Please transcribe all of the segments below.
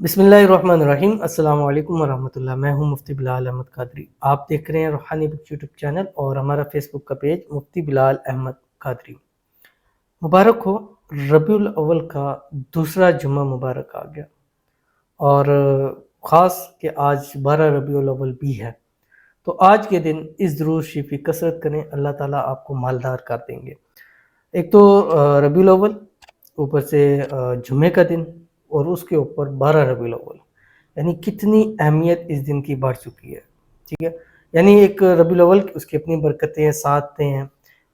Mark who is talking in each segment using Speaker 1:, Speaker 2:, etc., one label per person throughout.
Speaker 1: بسم اللہ الرحمن الرحیم۔ السلام علیکم ورحمۃ اللہ۔ میں ہوں مفتی بلال احمد قادری۔ آپ دیکھ رہے ہیں روحانی بک یوٹیوب چینل اور ہمارا فیس بک کا پیج مفتی بلال احمد قادری۔ مبارک ہو، ربیع الاول کا دوسرا جمعہ مبارک آ گیا، اور خاص کہ آج 12 ربیع الاول بھی ہے، تو آج کے دن اس درود شریف کی کثرت کریں، اللہ تعالیٰ آپ کو مالدار کر دیں گے۔ ایک تو ربیع الاول، اوپر سے جمعے کا دن، اور اس کے اوپر 12 ربیع الاول، یعنی کتنی اہمیت اس دن کی بڑھ چکی ہے، ٹھیک ہے۔ یعنی ایک ربیع الاول اس کی اپنی برکتیں ساتھ ہیں،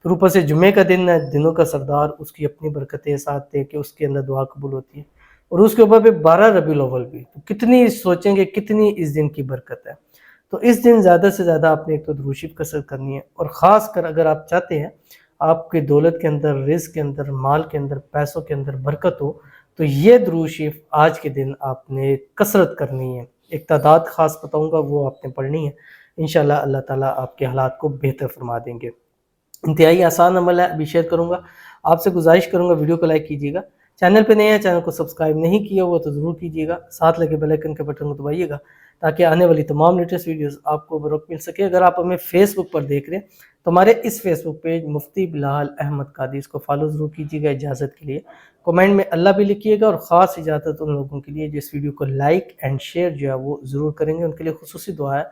Speaker 1: پھر اوپر سے جمعے کا دن ہے، دنوں کا سردار، اس کی اپنی برکتیں ساتھ ہیں کہ اس کے اندر دعا قبول ہوتی ہے، اور اس کے اوپر پہ 12 ربیع الاول بھی، تو کتنی سوچیں گے کتنی اس دن کی برکت ہے۔ تو اس دن زیادہ سے زیادہ آپ نے ایک تو درود شریف کثرت کرنی ہے، اور خاص کر اگر آپ چاہتے ہیں آپ کے دولت کے اندر، رزق کے اندر، مال کے اندر، پیسوں کے اندر برکت ہو، تو یہ درود شریف آج کے دن آپ نے کثرت کرنی ہے۔ ایک تعداد خاص بتاؤں گا، وہ آپ نے پڑھنی ہے، انشاءاللہ اللہ تعالیٰ آپ کے حالات کو بہتر فرما دیں گے۔ انتہائی آسان عمل ہے، ابھی شیئر کروں گا، آپ سے گزارش کروں گا ویڈیو کو لائک کیجیے گا، چینل پہ نئے ہیں چینل کو سبسکرائب نہیں کیا ہوا تو ضرور کیجیے گا، ساتھ لگے بیل آئیکن کے بٹن کو دبائیے گا تاکہ آنے والی تمام لیٹسٹ ویڈیوز آپ کو بروقت مل سکے۔ اگر آپ ہمیں فیس بک پر دیکھ رہے ہیں تو ہمارے اس فیس بک پیج مفتی بلال احمد قادری، اس کو فالو ضرور کیجیے گا اجازت کے لیے، کمنٹ میں اللہ بھی لکھیے گا، اور خاص اجازت ان لوگوں کے لیے جو اس ویڈیو کو لائک اینڈ شیئر جو ہے وہ ضرور کریں گے، ان کے لیے خصوصی دعا ہے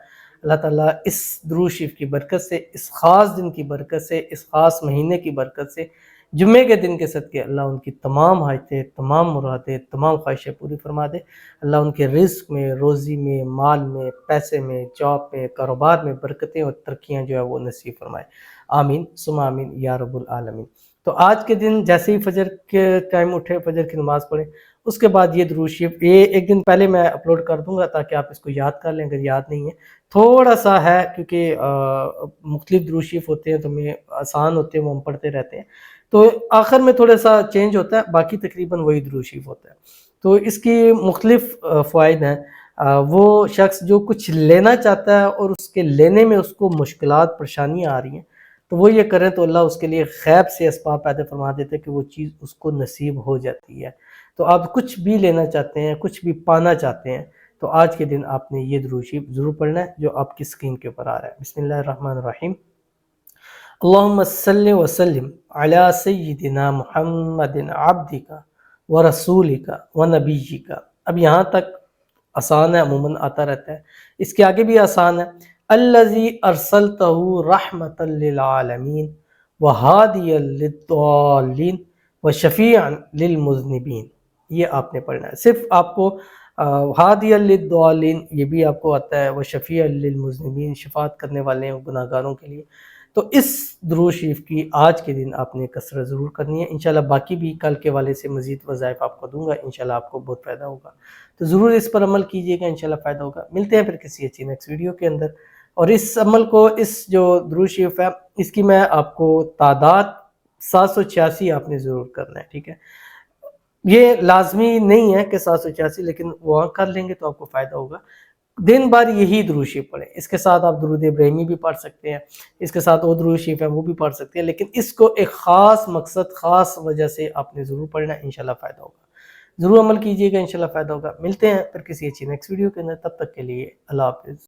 Speaker 1: اللہ تعالیٰ اس درود شریف کی برکت سے، اس خاص دن کی برکت سے، اس خاص مہینے کی برکت سے، جمعے کے دن کے صدقے اللہ ان کی تمام حاجتیں، تمام مرادیں، تمام خواہشیں پوری فرما دے۔ اللہ ان کے رزق میں، روزی میں، مال میں، پیسے میں، جاب میں، کاروبار میں برکتیں اور ترقیاں جو ہے وہ نصیب فرمائے، آمین ثم آمین یا رب العالمین۔ تو آج کے دن جیسے ہی فجر کے ٹائم اٹھے، فجر کی نماز پڑھیں، اس کے بعد یہ درود شریف یہ ایک دن پہلے میں اپلوڈ کر دوں گا تاکہ آپ اس کو یاد کر لیں اگر یاد نہیں ہے۔ تھوڑا سا ہے کیونکہ مختلف درود شریف ہوتے ہیں تو میں آسان ہوتے ہیں، وہ ہم پڑھتے رہتے ہیں، تو آخر میں تھوڑا سا چینج ہوتا ہے، باقی تقریباً وہی درود شریف ہوتا ہے۔ تو اس کی مختلف فوائد ہیں۔ وہ شخص جو کچھ لینا چاہتا ہے اور اس کے لینے میں اس کو مشکلات، پریشانیاں آ رہی ہیں، تو وہ یہ کریں تو اللہ اس کے لیے غیب سے اسباب پیدا فرما دیتے ہیں کہ وہ چیز اس کو نصیب ہو جاتی ہے۔ تو آپ کچھ بھی لینا چاہتے ہیں، کچھ بھی پانا چاہتے ہیں، تو آج کے دن آپ نے یہ درود شریف ضرور پڑھنا ہے جو آپ کی اسکرین کے اوپر آ رہا ہے۔ بسم اللہ الرحمن الرحیم۔ اللہم صلی وسلم علی سیدنا محمد عبدک ورسولک ونبیک۔ اب یہاں تک آسان ہے، عموماً آتا رہتا ہے، اس کے آگے بھی آسان ہے۔ الذی ارسلتہ رحمۃ للعالمین وہادیا للضالین وشفیعا للمذنبین۔ یہ آپ نے پڑھنا ہے، صرف آپ کو ہادیا للضالین یہ بھی آپ کو آتا ہے، وشفیعا للمذنبین شفاعت کرنے والے ہیں گناہ گاروں کے لیے۔ تو اس درود شریف کی آج کے دن آپ نے کثرت ضرور کرنی ہے، انشاءاللہ باقی بھی کل کے والے سے مزید وظائف آپ کو دوں گا، انشاءاللہ آپ کو بہت فائدہ ہوگا، تو ضرور اس پر عمل کیجیے گا، انشاءاللہ فائدہ ہوگا۔ ملتے ہیں پھر کسی اچھی نیکسٹ ویڈیو کے اندر، اور اس عمل کو، اس جو درود شریف ہے اس کی میں آپ کو تعداد 786 آپ نے ضرور کرنا ہے، ٹھیک ہے۔ یہ لازمی نہیں ہے کہ 786، لیکن وہاں کر لیں گے تو آپ کو فائدہ ہوگا۔ دن بھر یہی درود شریف پڑھیں، اس کے ساتھ آپ درود ابراہیمی بھی پڑھ سکتے ہیں، اس کے ساتھ وہ درود شریف ہے وہ بھی پڑھ سکتے ہیں، لیکن اس کو ایک خاص مقصد، خاص وجہ سے آپ نے ضرور پڑھنا ہے، انشاءاللہ فائدہ ہوگا۔ ضرور عمل کیجیے گا، انشاءاللہ فائدہ ہوگا۔ ملتے ہیں پھر کسی اچھی نیکسٹ ویڈیو کے اندر، تب تک کے لیے اللہ حافظ۔